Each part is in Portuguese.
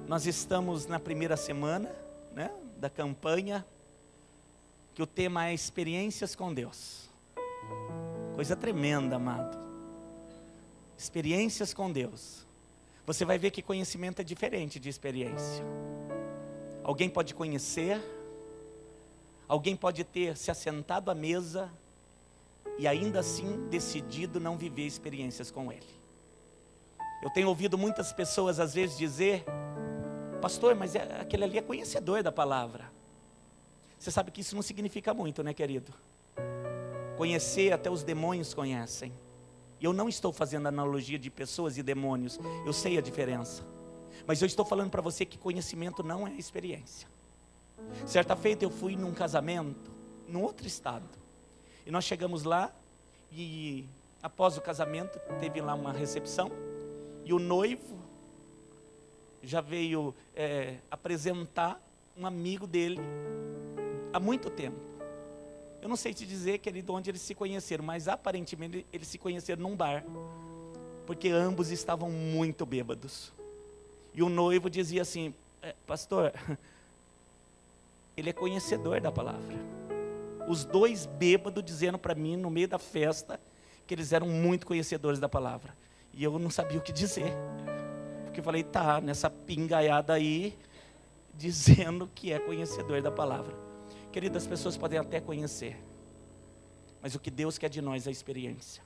Nós estamos na primeira semana, né, da campanha, que o tema é experiências com Deus. Coisa tremenda, amado. Experiências com Deus. Você vai ver que conhecimento é diferente de experiência. Alguém pode conhecer, alguém pode ter se assentado à mesa e ainda assim decidido não viver experiências com Ele. Eu tenho ouvido muitas pessoas às vezes dizer: pastor, mas aquele ali é conhecedor da palavra. Você sabe que isso não significa muito, né, querido? Conhecer, até os demônios conhecem. E eu não estou fazendo analogia de pessoas e demônios, eu sei a diferença. Mas eu estou falando para você que conhecimento não é experiência. Certa feita eu fui num casamento, num outro estado. E nós chegamos lá e após o casamento teve lá uma recepção. E o noivo já veio apresentar um amigo dele há muito tempo. Eu não sei te dizer, querido, onde eles se conheceram, mas aparentemente eles se conheceram num bar, porque ambos estavam muito bêbados. E o noivo dizia assim: pastor, ele é conhecedor da palavra. Os dois bêbados dizendo para mim no meio da festa que eles eram muito conhecedores da palavra. E eu não sabia o que dizer, porque eu falei: tá, nessa pingaiada aí, dizendo que é conhecedor da palavra. Querido, as pessoas podem até conhecer, mas o que Deus quer de nós é a experiência.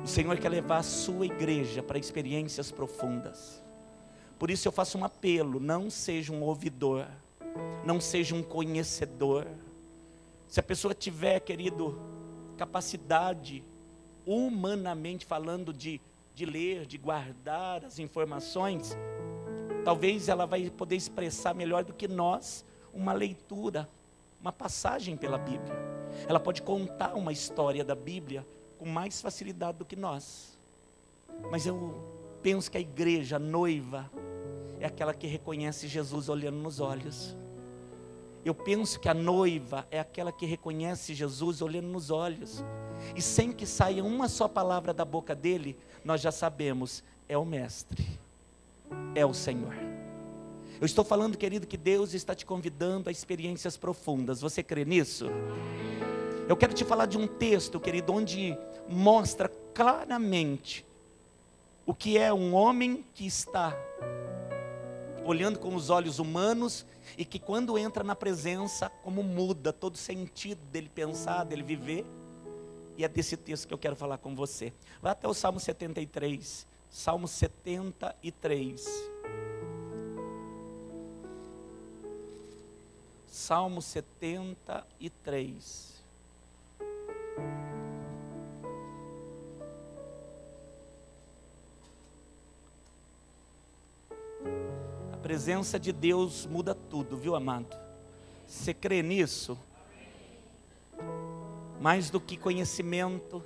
O Senhor quer levar a sua igreja para experiências profundas. Por isso eu faço um apelo: não seja um ouvidor, não seja um conhecedor. Se a pessoa tiver, querido, capacidade, humanamente falando, de ler, de guardar as informações, talvez ela vai poder expressar melhor do que nós uma leitura, uma passagem pela Bíblia. Ela pode contar uma história da Bíblia com mais facilidade do que nós. Mas eu penso que a igreja, a noiva, é aquela que reconhece Jesus olhando nos olhos. Eu penso que a noiva é aquela que reconhece Jesus olhando nos olhos. E sem que saia uma só palavra da boca dele, nós já sabemos: é o Mestre, é o Senhor. Eu estou falando, querido, que Deus está te convidando a experiências profundas. Você crê nisso? Eu quero te falar de um texto, querido, onde mostra claramente o que é um homem que está olhando com os olhos humanos e que quando entra na presença, como muda todo o sentido dele pensar, dele viver. E é desse texto que eu quero falar com você. Vai até o Salmo 73. Salmo 73. Salmo 73. A presença de Deus muda tudo, viu, amado? Você crê nisso? Mais do que conhecimento,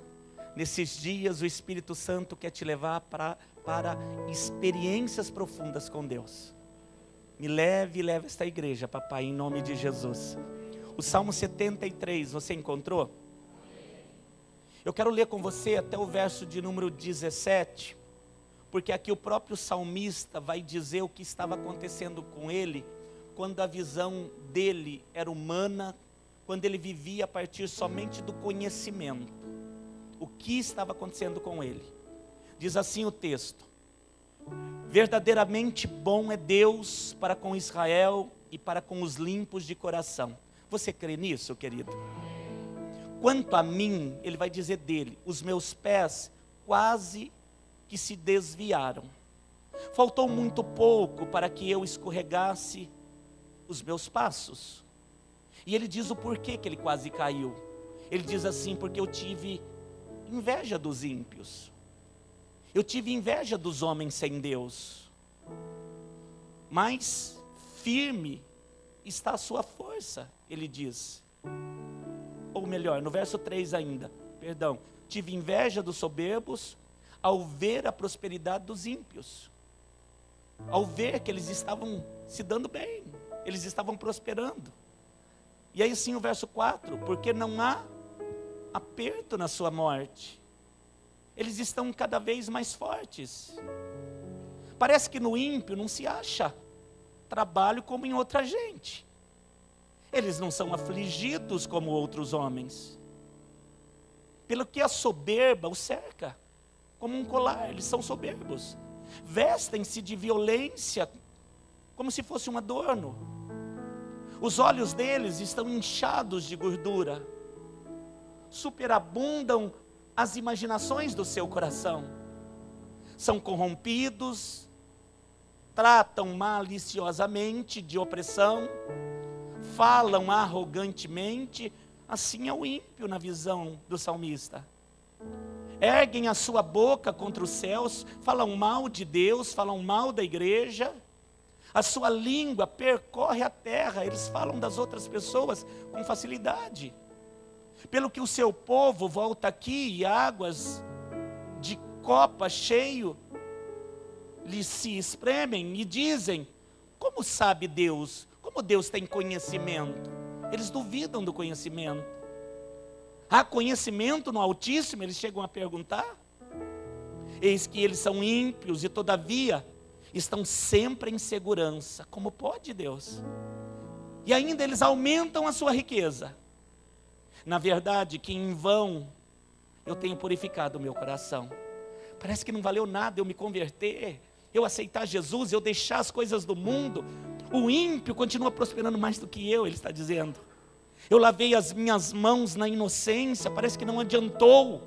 nesses dias o Espírito Santo quer te levar para experiências profundas com Deus. Me leve e leve esta igreja, papai, em nome de Jesus. O Salmo 73, você encontrou? Eu quero ler com você até o verso de número 17, porque aqui o próprio salmista vai dizer o que estava acontecendo com ele, quando a visão dele era humana, quando ele vivia a partir somente do conhecimento. O que estava acontecendo com ele? Diz assim o texto: verdadeiramente bom é Deus para com Israel e para com os limpos de coração. Você crê nisso, querido? Quanto a mim, ele vai dizer dele: os meus pés quase que se desviaram. Faltou muito pouco para que eu escorregasse os meus passos. E ele diz o porquê que ele quase caiu. Ele diz assim: porque eu tive inveja dos ímpios. Eu tive inveja dos homens sem Deus. Mas firme está a sua força, ele diz. Ou melhor, no verso 3 ainda, perdão. Tive inveja dos soberbos ao ver a prosperidade dos ímpios. Ao ver que eles estavam se dando bem, eles estavam prosperando. E aí sim o verso 4, porque não há aperto na sua morte. Eles estão cada vez mais fortes. Parece que no ímpio não se acha trabalho como em outra gente. Eles não são afligidos como outros homens. Pelo que a soberba os cerca, como um colar, eles são soberbos. Vestem-se de violência, como se fosse um adorno. Os olhos deles estão inchados de gordura. Superabundam as imaginações do seu coração. São corrompidos, tratam maliciosamente de opressão, falam arrogantemente. Assim é o ímpio na visão do salmista. Erguem a sua boca contra os céus, falam mal de Deus, falam mal da igreja. A sua língua percorre a terra, eles falam das outras pessoas com facilidade. Pelo que o seu povo volta aqui e águas de copa cheio lhe se espremem e dizem: como sabe Deus? Como Deus tem conhecimento? Eles duvidam do conhecimento. Há conhecimento no Altíssimo? Eles chegam a perguntar. Eis que eles são ímpios e todavia estão sempre em segurança. Como pode Deus? E ainda eles aumentam a sua riqueza. Na verdade, que em vão eu tenho purificado o meu coração. Parece que não valeu nada eu me converter, eu aceitar Jesus, eu deixar as coisas do mundo. O ímpio continua prosperando mais do que eu, ele está dizendo. Eu lavei as minhas mãos na inocência, parece que não adiantou.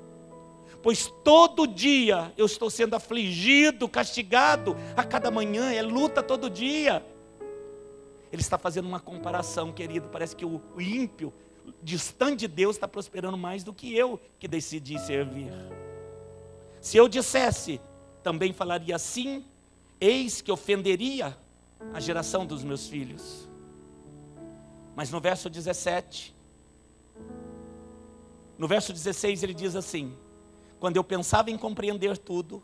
Pois todo dia eu estou sendo afligido, castigado, a cada manhã, é luta todo dia. Ele está fazendo uma comparação, querido, parece que o ímpio, distante de Deus, está prosperando mais do que eu, que decidi servir. Se eu dissesse, também falaria assim, eis que ofenderia a geração dos meus filhos. Mas no verso 17, no verso 16 ele diz assim: quando eu pensava em compreender tudo,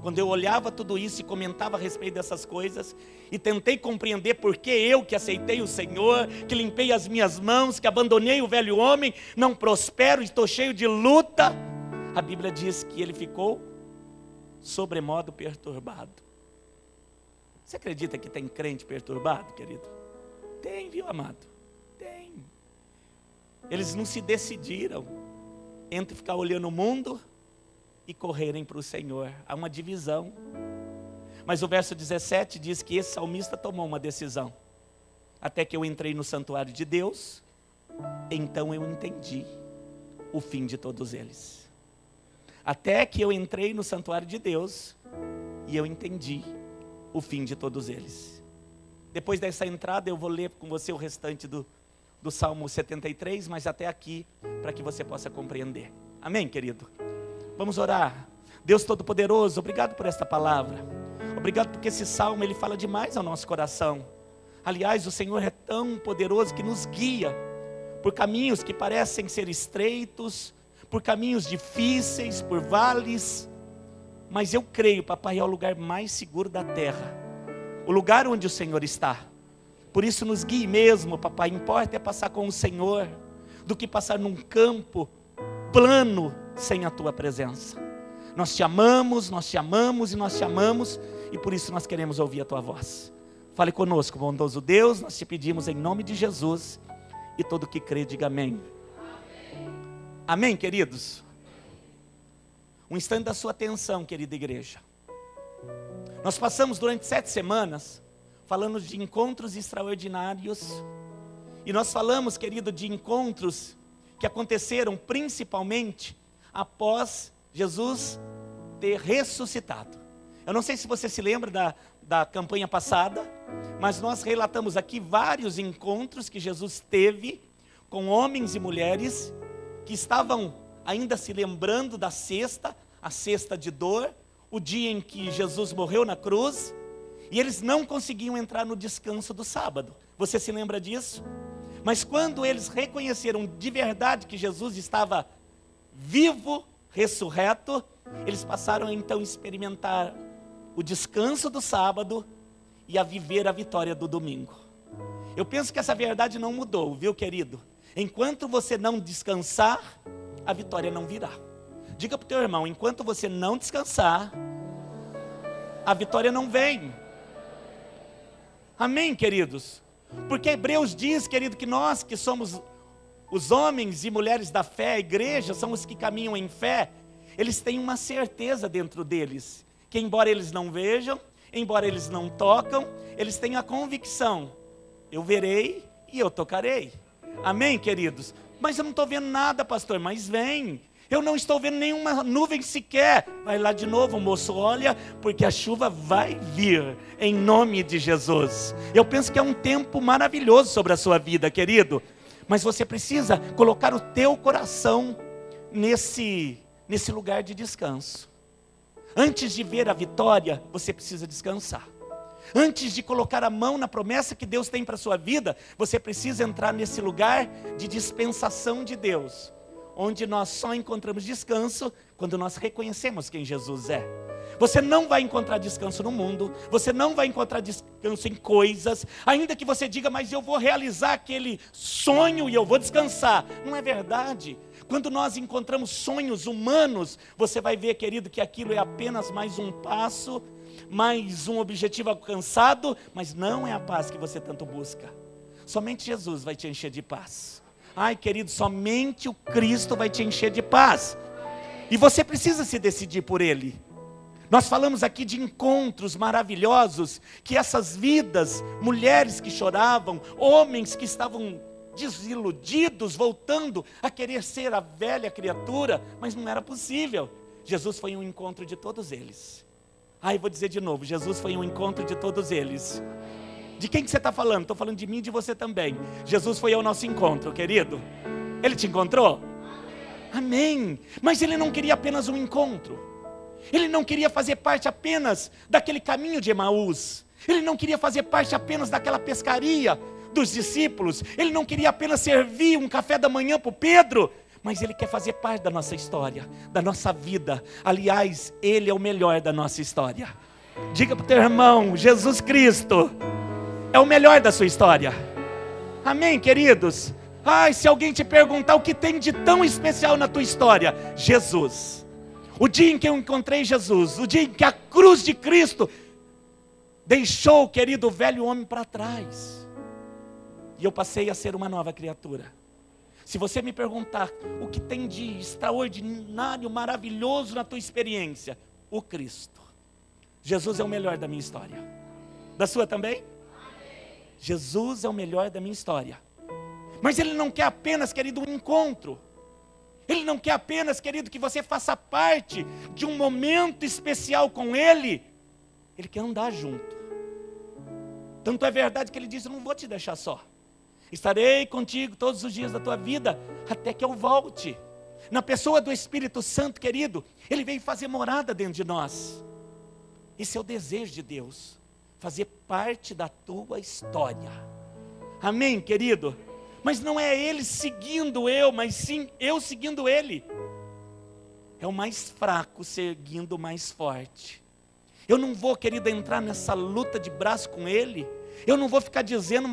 quando eu olhava tudo isso e comentava a respeito dessas coisas, e tentei compreender por que eu que aceitei o Senhor, que limpei as minhas mãos, que abandonei o velho homem, não prospero, estou cheio de luta, a Bíblia diz que ele ficou sobremodo perturbado. Você acredita que tem crente perturbado, querido? Tem, viu, amado? Tem. Eles não se decidiram entre ficar olhando o mundo e correrem para o Senhor. Há uma divisão. Mas o verso 17 diz que esse salmista tomou uma decisão. Até que eu entrei no santuário de Deus, então eu entendi o fim de todos eles. Até que eu entrei no santuário de Deus e eu entendi o fim de todos eles. Depois dessa entrada eu vou ler com você o restante do Salmo 73, mas até aqui, para que você possa compreender. Amém, querido? Vamos orar. Deus Todo-Poderoso, obrigado por esta palavra. Obrigado porque esse salmo ele fala demais ao nosso coração. Aliás, o Senhor é tão poderoso que nos guia por caminhos que parecem ser estreitos, por caminhos difíceis, por vales. Mas eu creio, papai, é o lugar mais seguro da terra, o lugar onde o Senhor está. Por isso nos guie mesmo, papai. Importa é passar com o Senhor do que passar num campo plano sem a tua presença. Nós te amamos, nós te amamos e nós te amamos, e por isso nós queremos ouvir a tua voz. Fale conosco, bondoso Deus, nós te pedimos em nome de Jesus, e todo que crê diga amém. Amém, queridos? Um instante da sua atenção, querida igreja. Nós passamos durante 7 semanas falando de encontros extraordinários, e nós falamos, querido, de encontros que aconteceram principalmente após Jesus ter ressuscitado. Eu não sei se você se lembra da campanha passada, mas nós relatamos aqui vários encontros que Jesus teve com homens e mulheres que estavam ainda se lembrando da sexta, a sexta de dor, o dia em que Jesus morreu na cruz, e eles não conseguiam entrar no descanso do sábado. Você se lembra disso? Mas quando eles reconheceram de verdade que Jesus estava vivo, ressurreto, eles passaram a então experimentar o descanso do sábado e a viver a vitória do domingo. Eu penso que essa verdade não mudou, viu, querido? Enquanto você não descansar, a vitória não virá. Diga para o teu irmão: enquanto você não descansar, a vitória não vem. Amém, queridos? Porque Hebreus diz, querido, que nós que somos os homens e mulheres da fé, a igreja, são os que caminham em fé, eles têm uma certeza dentro deles, que embora eles não vejam, embora eles não tocam, eles têm a convicção: eu verei e eu tocarei. Amém, queridos? Mas eu não estou vendo nada, pastor. Mas vem. Eu não estou vendo nenhuma nuvem sequer. Vai lá de novo, moço, olha, porque a chuva vai vir, em nome de Jesus. Eu penso que é um tempo maravilhoso sobre a sua vida, querido. Mas você precisa colocar o teu coração nesse lugar de descanso. Antes de ver a vitória, você precisa descansar. Antes de colocar a mão na promessa que Deus tem para a sua vida, você precisa entrar nesse lugar de dispensação de Deus, onde nós só encontramos descanso quando nós reconhecemos quem Jesus é. Você não vai encontrar descanso no mundo, você não vai encontrar descanso em coisas, ainda que você diga: mas eu vou realizar aquele sonho e eu vou descansar. Não é verdade. Quando nós encontramos sonhos humanos, você vai ver, querido, que aquilo é apenas mais um passo, mais um objetivo alcançado, mas não é a paz que você tanto busca. Somente Jesus vai te encher de paz. Ai, querido, somente o Cristo vai te encher de paz. E você precisa se decidir por Ele. Nós falamos aqui de encontros maravilhosos, que essas vidas, mulheres que choravam, homens que estavam desiludidos, voltando a querer ser a velha criatura, mas não era possível. Jesus foi um encontro de todos eles. Eu vou dizer de novo, Jesus foi um encontro de todos eles. De quem que você está falando? Estou falando de mim e de você também. Jesus foi ao nosso encontro, querido. Ele te encontrou? Amém. Mas Ele não queria apenas um encontro. Ele não queria fazer parte apenas daquele caminho de Emaús. Ele não queria fazer parte apenas daquela pescaria dos discípulos. Ele não queria apenas servir um café da manhã para o Pedro. Mas Ele quer fazer parte da nossa história, da nossa vida. Aliás, Ele é o melhor da nossa história. Diga para o teu irmão: Jesus Cristo é o melhor da sua história. Amém, queridos? Se alguém te perguntar o que tem de tão especial na tua história: Jesus. O dia em que eu encontrei Jesus, o dia em que a cruz de Cristo deixou, querido, o velho homem para trás, e eu passei a ser uma nova criatura. Se você me perguntar o que tem de extraordinário, maravilhoso na tua experiência: o Cristo. Jesus é o melhor da minha história. Da sua também? Jesus é o melhor da minha história. Mas Ele não quer apenas, querido, um encontro. Ele não quer apenas, querido, que você faça parte de um momento especial com Ele. Ele quer andar junto. Tanto é verdade que Ele diz: eu não vou te deixar só. Estarei contigo todos os dias da tua vida, até que eu volte. Na pessoa do Espírito Santo, querido, Ele veio fazer morada dentro de nós. Esse é o desejo de Deus, fazer parte da tua história. Amém, querido? Mas não é Ele seguindo eu, mas sim eu seguindo Ele. É o mais fraco seguindo o mais forte. Eu não vou, querido, entrar nessa luta de braço com Ele. Eu não vou ficar dizendo: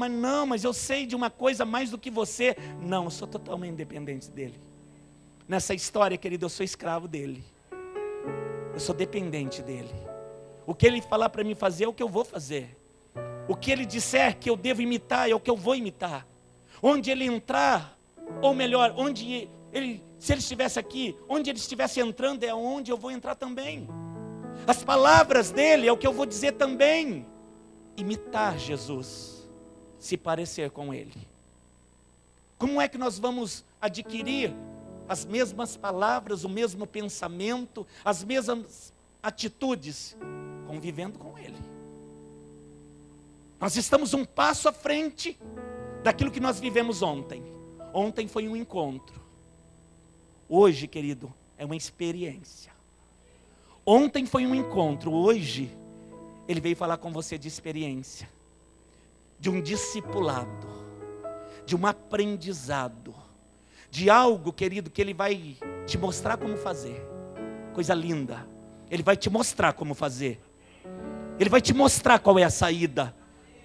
mas eu sei de uma coisa mais do que você. Não, eu sou totalmente independente dEle. Nessa história, querido, eu sou escravo dEle. Eu sou dependente dEle. O que Ele falar para mim fazer é o que eu vou fazer. O que Ele disser que eu devo imitar é o que eu vou imitar. Onde Ele entrar, ou melhor, se Ele estivesse aqui, onde Ele estivesse entrando é onde eu vou entrar também. As palavras dEle é o que eu vou dizer também. Imitar Jesus, se parecer com Ele. Como é que nós vamos adquirir as mesmas palavras, o mesmo pensamento, as mesmas atitudes? Convivendo com Ele. Nós estamos um passo à frente daquilo que nós vivemos ontem. Ontem foi um encontro. Hoje, querido, é uma experiência. Ontem foi um encontro, hoje Ele veio falar com você de experiência, de um discipulado, de um aprendizado, de algo, querido, que Ele vai te mostrar como fazer. Coisa linda. Ele vai te mostrar como fazer. Ele vai te mostrar qual é a saída.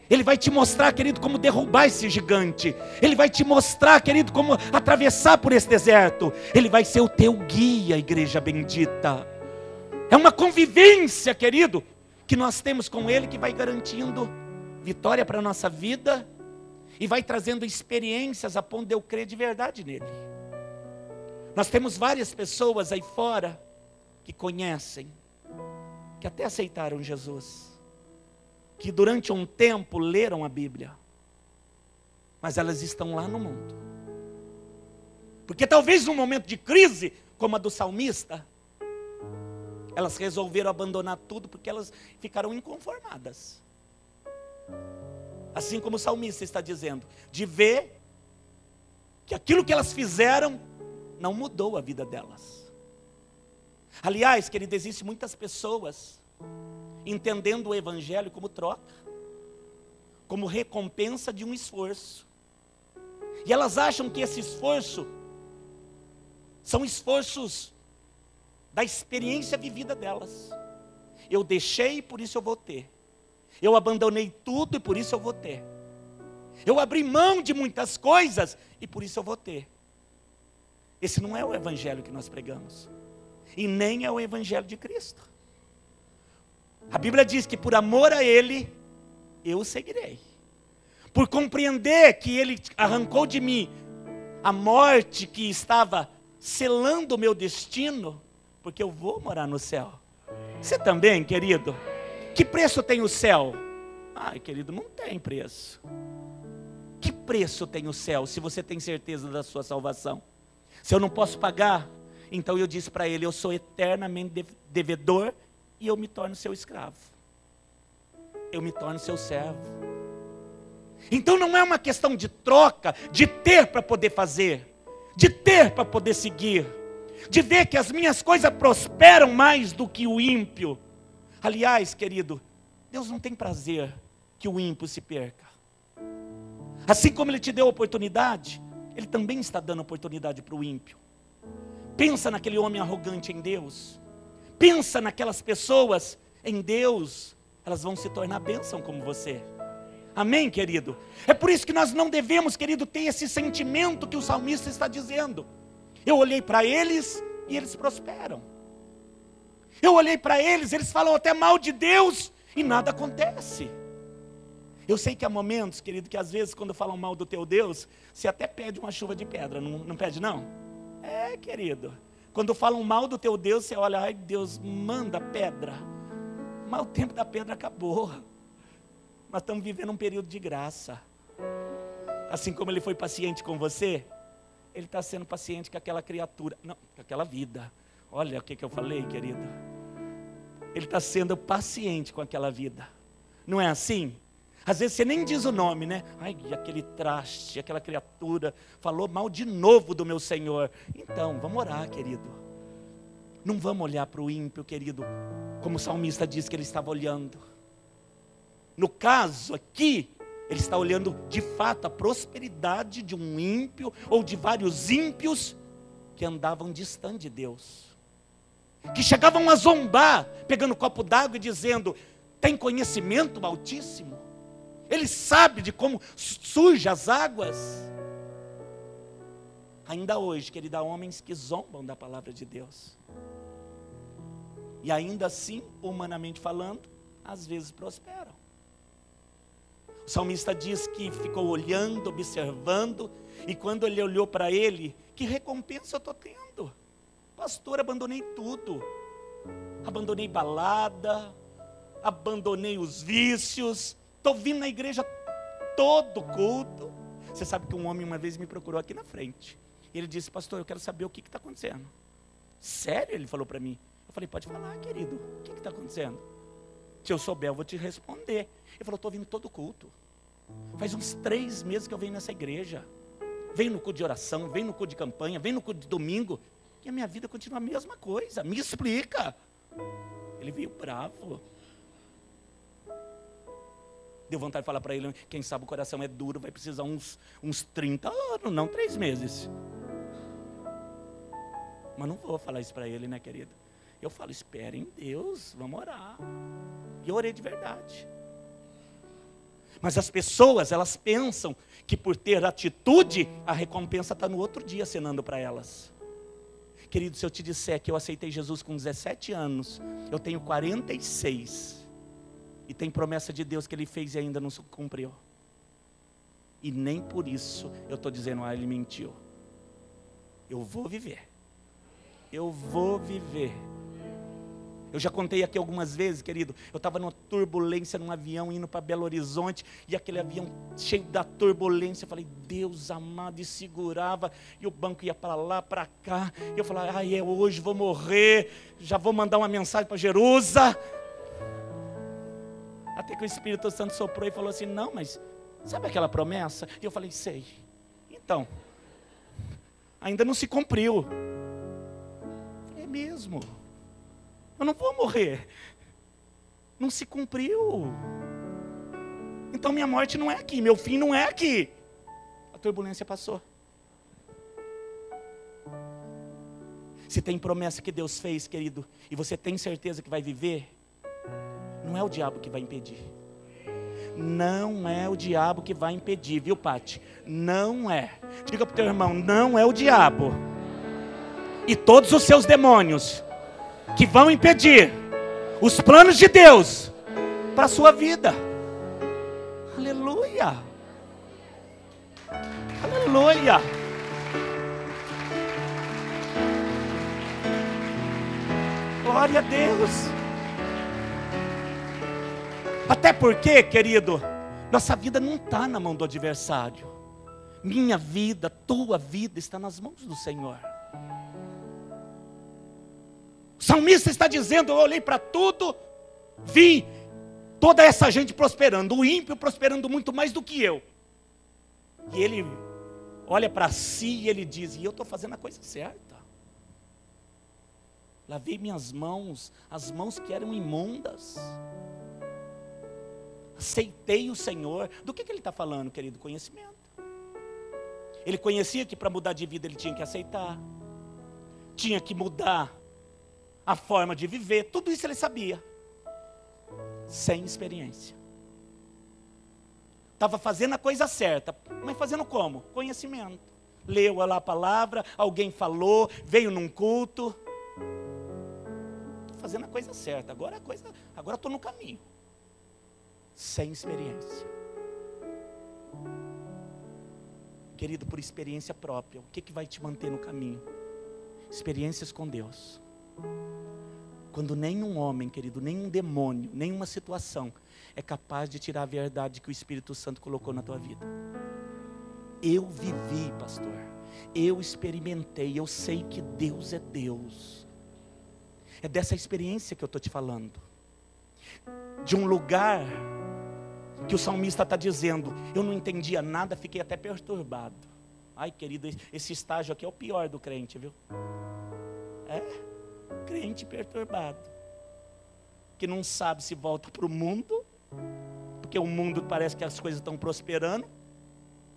Ele vai te mostrar, querido, como derrubar esse gigante. Ele vai te mostrar, querido, como atravessar por esse deserto. Ele vai ser o teu guia, igreja bendita. É uma convivência, querido, que nós temos com Ele que vai garantindo vitória para a nossa vida e vai trazendo experiências a ponto de eu crer de verdade nele. Nós temos várias pessoas aí fora que conhecem, que até aceitaram Jesus, que durante um tempo leram a Bíblia, mas elas estão lá no mundo. Porque talvez num momento de crise, como a do salmista, elas resolveram abandonar tudo porque elas ficaram inconformadas. Assim como o salmista está dizendo, de ver que aquilo que elas fizeram não mudou a vida delas. Aliás, querido, existem muitas pessoas entendendo o evangelho como troca, como recompensa de um esforço. E elas acham que esse esforço são esforços da experiência vivida delas. Eu deixei, por isso eu vou ter. Eu abandonei tudo e por isso eu vou ter. Eu abri mão de muitas coisas e por isso eu vou ter. Esse não é o evangelho que nós pregamos. E nem é o evangelho de Cristo. A Bíblia diz que por amor a Ele, eu o seguirei. Por compreender que Ele arrancou de mim a morte que estava selando o meu destino, porque eu vou morar no céu. Você também, querido? Que preço tem o céu? Ai, querido, não tem preço. Que preço tem o céu se você tem certeza da sua salvação? Se eu não posso pagar, então eu disse para ele, eu sou eternamente devedor e eu me torno seu escravo. Eu me torno seu servo. Então não é uma questão de troca, de ter para poder fazer, de ter para poder seguir, de ver que as minhas coisas prosperam mais do que o ímpio. Aliás, querido, Deus não tem prazer que o ímpio se perca. Assim como Ele te deu a oportunidade, Ele também está dando oportunidade para o ímpio. Pensa naquele homem arrogante em Deus. Pensa naquelas pessoas em Deus. Elas vão se tornar bênção como você. Amém, querido? É por isso que nós não devemos, querido, ter esse sentimento que o salmista está dizendo. Eu olhei para eles e eles prosperam. Eu olhei para eles, eles falam até mal de Deus e nada acontece. Eu sei que há momentos, querido, que às vezes quando falam mal do teu Deus, você até pede uma chuva de pedra, não pede não? É, querido. Quando falam mal do teu Deus, você olha, ai Deus, manda pedra. Mas o tempo da pedra acabou. Nós estamos vivendo um período de graça. Assim como Ele foi paciente com você, Ele está sendo paciente com aquela criatura, não, com aquela vida. Olha o que eu falei, querido. Ele está sendo paciente com aquela vida. Não é assim? Às vezes você nem diz o nome, né? Ai, aquele traste, aquela criatura falou mal de novo do meu Senhor. Então, vamos orar, querido. Não vamos olhar para o ímpio, querido, como o salmista diz que ele estava olhando. No caso aqui, ele está olhando de fato a prosperidade de um ímpio ou de vários ímpios que andavam distante de Deus. Que chegavam a zombar, pegando um copo d'água e dizendo, tem conhecimento o Altíssimo? Ele sabe de como surgem as águas. Ainda hoje, querido, há homens que zombam da palavra de Deus. E ainda assim, humanamente falando, às vezes prosperam. O salmista diz que ficou olhando, observando, e quando ele olhou para ele, que recompensa eu estou tendo? Pastor, abandonei tudo. Abandonei balada, abandonei os vícios, estou vindo na igreja todo culto. Você sabe que um homem uma vez me procurou aqui na frente. Ele disse, pastor, eu quero saber o que está acontecendo. Sério? Ele falou para mim. Eu falei, pode falar, querido, o que está acontecendo? Se eu souber, eu vou te responder. Ele falou, estou vindo todo culto. Faz uns 3 meses que eu venho nessa igreja. Venho no culto de oração, venho no culto de campanha, venho no culto de domingo. E a minha vida continua a mesma coisa. Me explica. Ele veio bravo. Deu vontade de falar para ele, quem sabe o coração é duro, vai precisar uns 30 anos, não 3 meses. Mas não vou falar isso para ele, né, querido? Eu falo, espere em Deus, vamos orar. E eu orei de verdade. Mas as pessoas, elas pensam que por ter atitude, a recompensa está no outro dia acenando para elas. Querido, se eu te disser que eu aceitei Jesus com 17 anos, eu tenho 46. E tem promessa de Deus que Ele fez e ainda não se cumpriu. E nem por isso eu estou dizendo, Ele mentiu. Eu vou viver. Eu vou viver. Eu já contei aqui algumas vezes, querido, eu estava numa turbulência num avião indo para Belo Horizonte, e aquele avião cheio da turbulência, eu falei, Deus amado, e segurava, e o banco ia para lá, para cá, e eu falava, é hoje, vou morrer, já vou mandar uma mensagem para Jerusa. Até que o Espírito Santo soprou e falou assim, não, mas sabe aquela promessa? E eu falei, sei. Então, ainda não se cumpriu. É mesmo. Eu não vou morrer. Não se cumpriu. Então minha morte não é aqui, meu fim não é aqui. A turbulência passou. Se tem promessa que Deus fez, querido, e você tem certeza que vai viver, não é o diabo que vai impedir. Não é o diabo que vai impedir, viu, Pati? Não é. Diga para o teu irmão, não é o diabo e todos os seus demônios que vão impedir os planos de Deus para a sua vida. Aleluia. Aleluia. Glória a Deus. Até porque, querido, nossa vida não está na mão do adversário. Minha vida, tua vida está nas mãos do Senhor. O salmista está dizendo, eu olhei para tudo, vi toda essa gente prosperando, o ímpio prosperando muito mais do que eu. E ele olha para si e ele diz, e eu estou fazendo a coisa certa. Lavei minhas mãos, as mãos que eram imundas. Aceitei o Senhor. Do que ele está falando, querido? Conhecimento. Ele conhecia que para mudar de vida ele tinha que aceitar. Tinha que mudar a forma de viver. Tudo isso ele sabia. Sem experiência. Estava fazendo a coisa certa. Mas fazendo como? Conhecimento. Leu lá a palavra, alguém falou, veio num culto. Estou fazendo a coisa certa. Agora estou no caminho. Sem experiência. Querido, por experiência própria, o que vai te manter no caminho? Experiências com Deus. Quando nenhum homem, querido, nenhum demônio, nenhuma situação é capaz de tirar a verdade que o Espírito Santo colocou na tua vida. Eu vivi, pastor. Eu experimentei, eu sei que Deus é Deus. É dessa experiência que eu estou te falando. De um lugar que o salmista está dizendo, eu não entendia nada, fiquei até perturbado. Ai, querido, esse estágio aqui é o pior do crente, viu? É, crente perturbado. Que não sabe se volta para o mundo, porque o mundo parece que as coisas estão prosperando,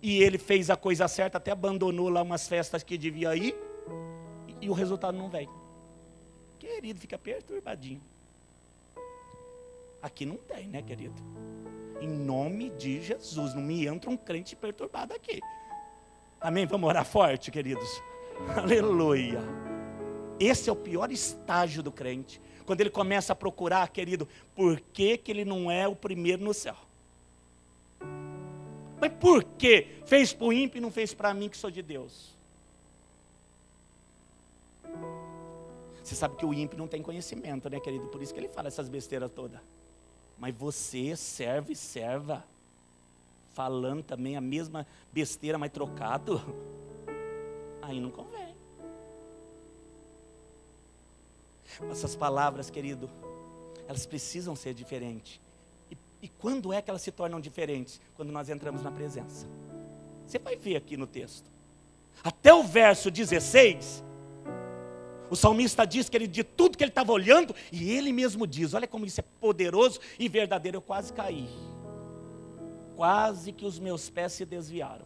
e ele fez a coisa certa, até abandonou lá umas festas que devia ir, e o resultado não vem. Querido, fica perturbadinho. Aqui não tem, né, querido? Em nome de Jesus, não me entra um crente perturbado aqui. Amém? Vamos orar forte, queridos? Aleluia. Esse é o pior estágio do crente. Quando ele começa a procurar, querido, por que ele não é o primeiro no céu? Mas por que fez para o ímpio e não fez para mim que sou de Deus? Você sabe que o ímpio não tem conhecimento, né, querido? Por isso que ele fala essas besteiras todas. Mas você serve e serva, falando também a mesma besteira, mas trocado, aí não convém. Essas palavras, querido, elas precisam ser diferentes. E quando é que elas se tornam diferentes? Quando nós entramos na presença. Você vai ver aqui no texto. Até o verso 16, o salmista diz que ele, de tudo que ele estava olhando, e ele mesmo diz, olha como isso é poderoso e verdadeiro, eu quase caí. Quase que os meus pés se desviaram.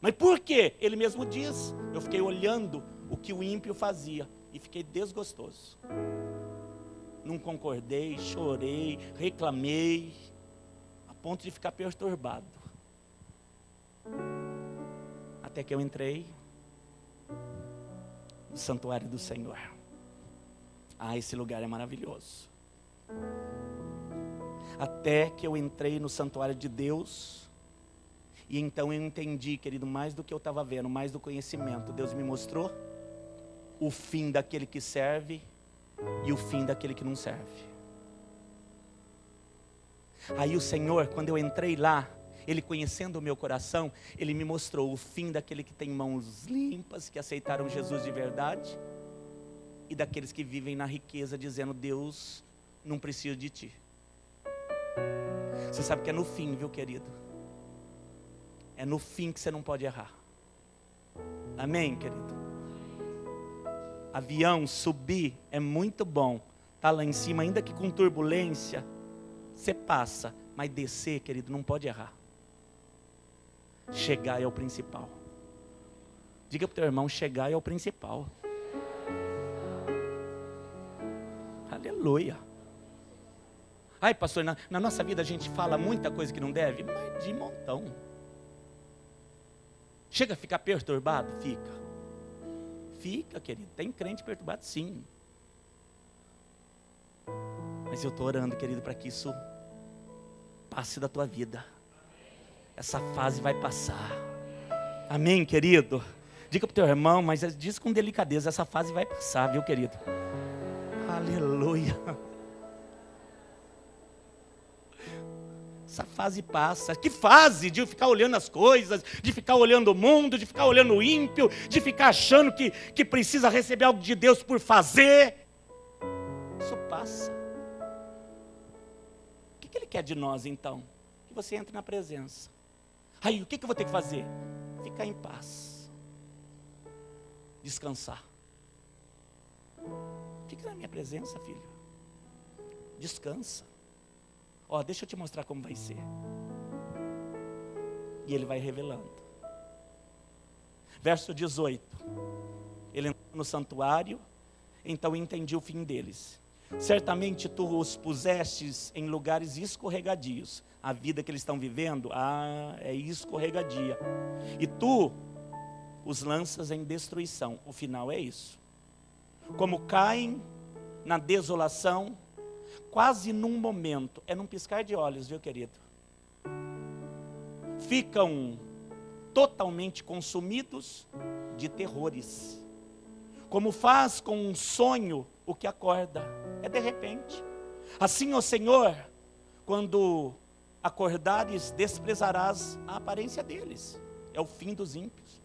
Mas por quê? Ele mesmo diz, eu fiquei olhando o que o ímpio fazia, e fiquei desgostoso. Não concordei, chorei, reclamei, a ponto de ficar perturbado. Até que eu entrei no santuário do Senhor. Ah, esse lugar é maravilhoso. Até que eu entrei no santuário de Deus, e então eu entendi, querido, mais do que eu estava vendo, mais do conhecimento. Deus me mostrou o fim daquele que serve e o fim daquele que não serve. Aí o Senhor, quando eu entrei lá, Ele conhecendo o meu coração, Ele me mostrou o fim daquele que tem mãos limpas, que aceitaram Jesus de verdade, e daqueles que vivem na riqueza, dizendo: Deus, não preciso de ti. Você sabe que é no fim, viu, querido? É no fim que você não pode errar. Amém, querido? Avião, subir é muito bom. Tá lá em cima, ainda que com turbulência, você passa. Mas descer, querido, não pode errar. Chegar é o principal. Diga para o teu irmão: chegar é o principal. Aleluia. Ai, pastor, na nossa vida a gente fala muita coisa que não deve, mas de montão. Chega a ficar perturbado? Fica, querido. Tem crente perturbado, sim. Mas eu estou orando, querido, para que isso passe da tua vida. Essa fase vai passar. Amém, querido? Diga para o teu irmão, mas diz com delicadeza: essa fase vai passar, viu, querido? Aleluia. Essa fase passa. Que fase de ficar olhando as coisas, de ficar olhando o mundo, de ficar olhando o ímpio, de ficar achando que precisa receber algo de Deus por fazer. Isso passa. O que Ele quer de nós então? Que você entre na presença. Aí, o que eu vou ter que fazer? Ficar em paz. Descansar. Fica na minha presença, filho. Descansa. Ó, deixa eu te mostrar como vai ser. E Ele vai revelando. Verso 18. Ele entrou no santuário, então entendi o fim deles. Certamente tu os pusestes em lugares escorregadios. A vida que eles estão vivendo, é escorregadia. E tu os lanças em destruição. O final é isso. Como caem na desolação, quase num momento, é num piscar de olhos, viu, querido? Ficam totalmente consumidos de terrores. Como faz com um sonho o que acorda, é de repente. Assim, ó Senhor, quando acordares, desprezarás a aparência deles. É o fim dos ímpios.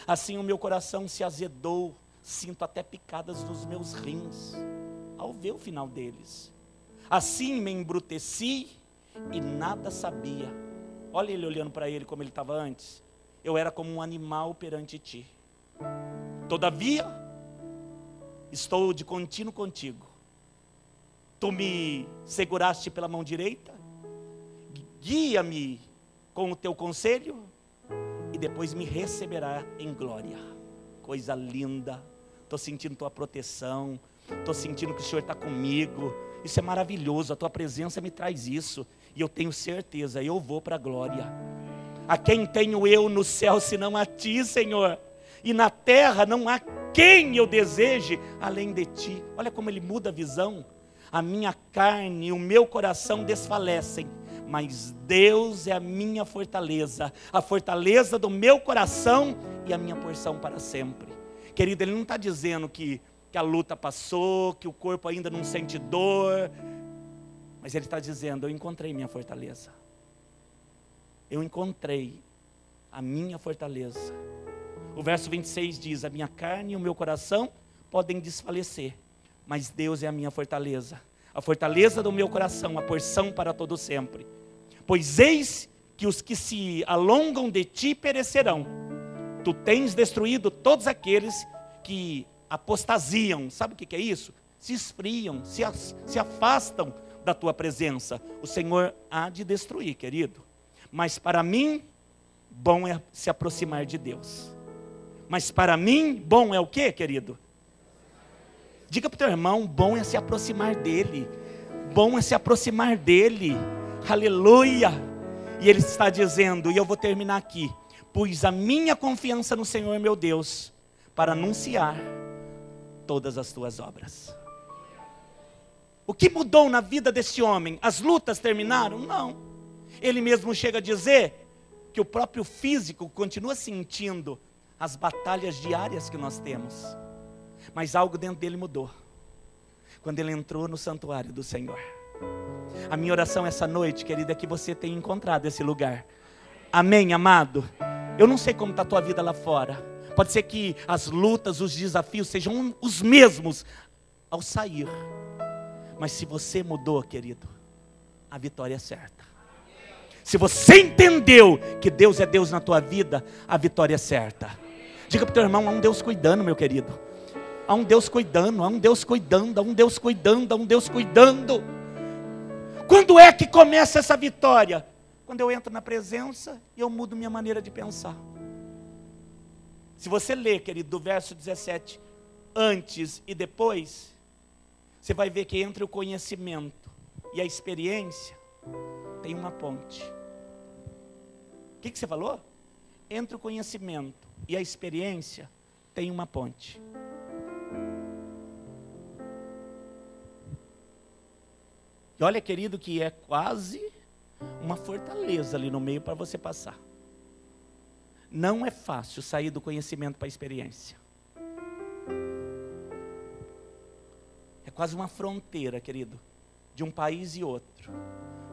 Assim o meu coração se azedou, sinto até picadas nos meus rins, ao ver o final deles. Assim me embruteci e nada sabia. Olha ele olhando para ele como ele estava antes. Eu era como um animal perante ti. Todavia, estou de contínuo contigo. Tu me seguraste pela mão direita, guia-me com o teu conselho, e depois me receberá em glória. Coisa linda. Estou sentindo tua proteção, estou sentindo que o Senhor está comigo. Isso é maravilhoso, a tua presença me traz isso. E eu tenho certeza, eu vou para a glória. A quem tenho eu no céu, senão a ti, Senhor? E na terra não há quem eu deseje além de ti. Olha como ele muda a visão. A minha carne e o meu coração desfalecem, mas Deus é a minha fortaleza, a fortaleza do meu coração e a minha porção para sempre. Querido, ele não está dizendo que a luta passou, que o corpo ainda não sente dor, mas ele está dizendo: eu encontrei minha fortaleza. Eu encontrei a minha fortaleza. O verso 26 diz: a minha carne e o meu coração podem desfalecer, mas Deus é a minha fortaleza, a fortaleza do meu coração, a porção para todo sempre. Pois eis que os que se alongam de ti perecerão. Tu tens destruído todos aqueles que apostasiam. Sabe o que é isso? Se esfriam, se afastam da tua presença. O Senhor há de destruir, querido. Mas para mim, bom é se aproximar de Deus. Mas para mim, bom é o quê, querido? Diga para o teu irmão: bom é se aproximar dEle. Bom é se aproximar dEle. Aleluia. E Ele está dizendo, e eu vou terminar aqui: pus a minha confiança no Senhor meu Deus, para anunciar todas as tuas obras. O que mudou na vida desse homem? As lutas terminaram? Não. Ele mesmo chega a dizer que o próprio físico continua sentindo as batalhas diárias que nós temos. Mas algo dentro dele mudou quando ele entrou no santuário do Senhor. A minha oração essa noite, querida, é que você tenha encontrado esse lugar. Amém, amado? Eu não sei como está a tua vida lá fora. Pode ser que as lutas, os desafios sejam os mesmos ao sair. Mas se você mudou, querido, a vitória é certa. Se você entendeu que Deus é Deus na tua vida, a vitória é certa. Diga para o teu irmão, há um Deus cuidando, meu querido. Há um Deus cuidando, há um Deus cuidando, há um Deus cuidando, há um Deus cuidando. Quando é que começa essa vitória? Quando eu entro na presença e eu mudo minha maneira de pensar. Se você ler, querido, do verso 17, antes e depois, você vai ver que entre o conhecimento e a experiência, tem uma ponte. O que você falou? Entre o conhecimento e a experiência, tem uma ponte. E olha, querido, que é quase uma fortaleza ali no meio para você passar. Não é fácil sair do conhecimento para a experiência. É quase uma fronteira, querido, de um país e outro,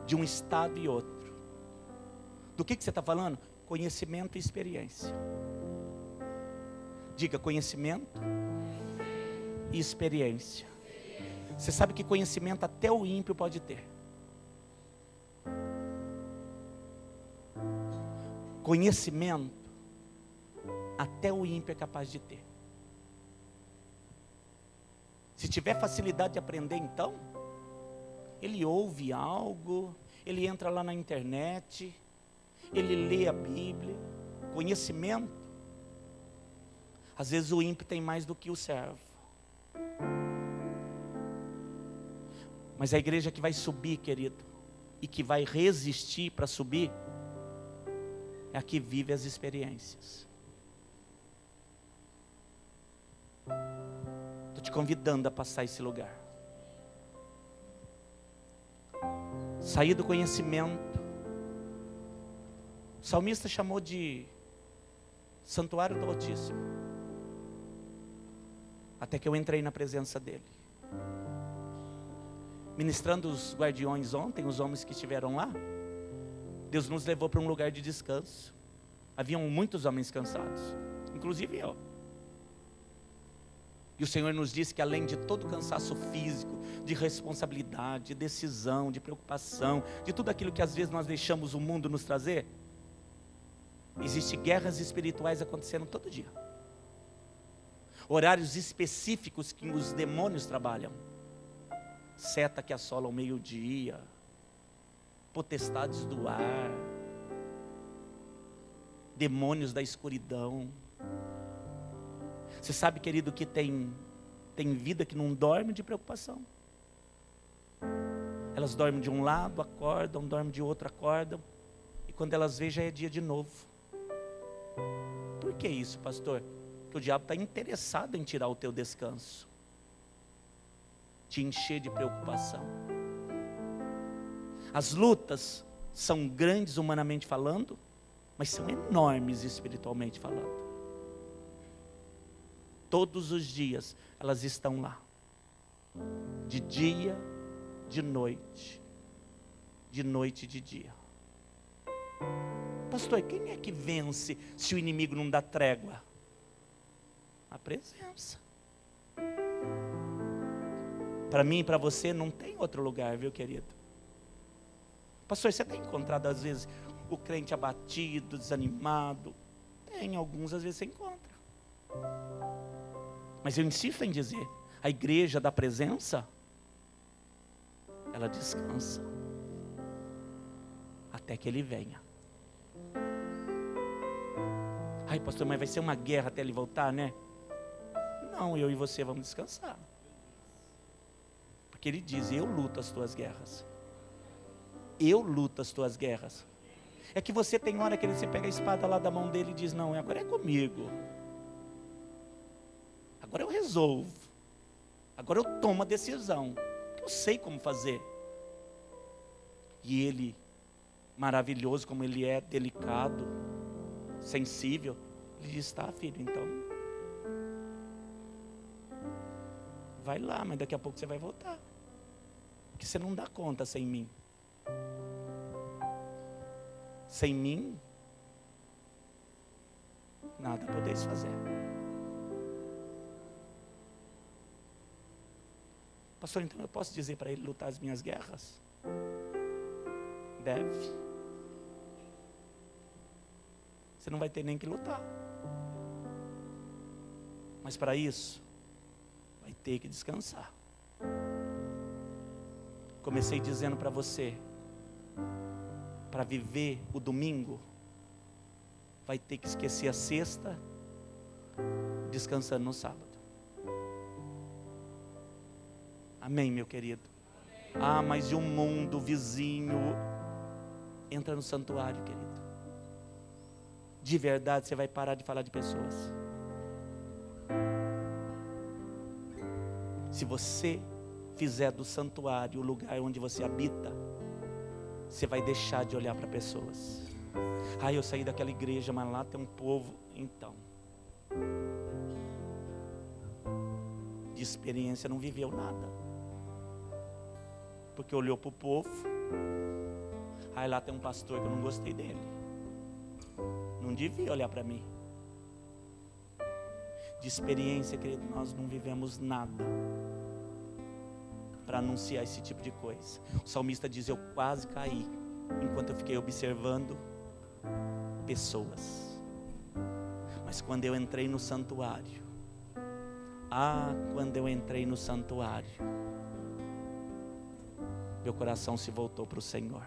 de um estado e outro. Do que você está falando? Conhecimento e experiência. Diga conhecimento e experiência. Você sabe que conhecimento até o ímpio pode ter. Conhecimento até o ímpio é capaz de ter. Se tiver facilidade de aprender, então, ele ouve algo, ele entra lá na internet, ele lê a Bíblia. Conhecimento, às vezes o ímpio tem mais do que o servo. Mas a igreja que vai subir, querido, e que vai resistir para subir, é a que vive as experiências. Estou te convidando a passar esse lugar. Sair do conhecimento. O salmista chamou de santuário do Altíssimo. Até que eu entrei na presença dele. Ministrando os guardiões ontem, os homens que estiveram lá, Deus nos levou para um lugar de descanso. Haviam muitos homens cansados, inclusive eu. E o Senhor nos disse que além de todo cansaço físico, de responsabilidade, de decisão, de preocupação, de tudo aquilo que às vezes nós deixamos o mundo nos trazer, existem guerras espirituais acontecendo todo dia. Horários específicos que os demônios trabalham. Seta que assola ao meio-dia, potestades do ar, demônios da escuridão. Você sabe, querido, que tem vida que não dorme de preocupação. Elas dormem de um lado, acordam, dormem de outro, acordam, e quando elas veem já é dia de novo. Por que isso, pastor? Porque o diabo está interessado em tirar o teu descanso, te encher de preocupação. As lutas são grandes humanamente falando, mas são enormes espiritualmente falando. Todos os dias elas estão lá, de dia, de noite e de dia. Pastor, quem é que vence se o inimigo não dá trégua? A presença. Para mim e para você não tem outro lugar, viu, querido? Pastor, você tem encontrado às vezes o crente abatido, desanimado? Tem, alguns às vezes você encontra. Mas eu insisto em dizer, a igreja da presença, ela descansa até que ele venha. Ai, pastor, mas vai ser uma guerra até ele voltar, né? Não, eu e você vamos descansar. Porque ele diz, eu luto as tuas guerras. Eu luto as tuas guerras. É que você tem hora que você pega a espada lá da mão dele e diz, não, agora é comigo. Agora eu resolvo. Agora eu tomo a decisão. eu sei como fazer. E ele, maravilhoso como ele é, delicado, sensível, ele diz: tá, filho, então vai lá, mas daqui a pouco você vai voltar, porque você não dá conta sem mim. Sem mim, nada podeis fazer. Pastor, então eu posso dizer para ele lutar as minhas guerras? Deve. Você não vai ter nem que lutar. Mas para isso, vai ter que descansar. Comecei dizendo para você, para viver o domingo, vai ter que esquecer a sexta, descansando no sábado. Amém, meu querido? Ah, mas e o mundo vizinho? Entra no santuário, querido. De verdade, você vai parar de falar de pessoas. Se você fizer do santuário o lugar onde você habita, você vai deixar de olhar para pessoas. Ah, eu saí daquela igreja, mas lá tem um povo. Então, de experiência não viveu nada, porque olhou para o povo. Aí lá tem um pastor que eu não gostei dele, não devia olhar para mim. De experiência, querido, nós não vivemos nada para anunciar esse tipo de coisa. O salmista diz: eu quase caí enquanto eu fiquei observando pessoas. Mas quando eu entrei no santuário, quando eu entrei no santuário, meu coração se voltou para o Senhor.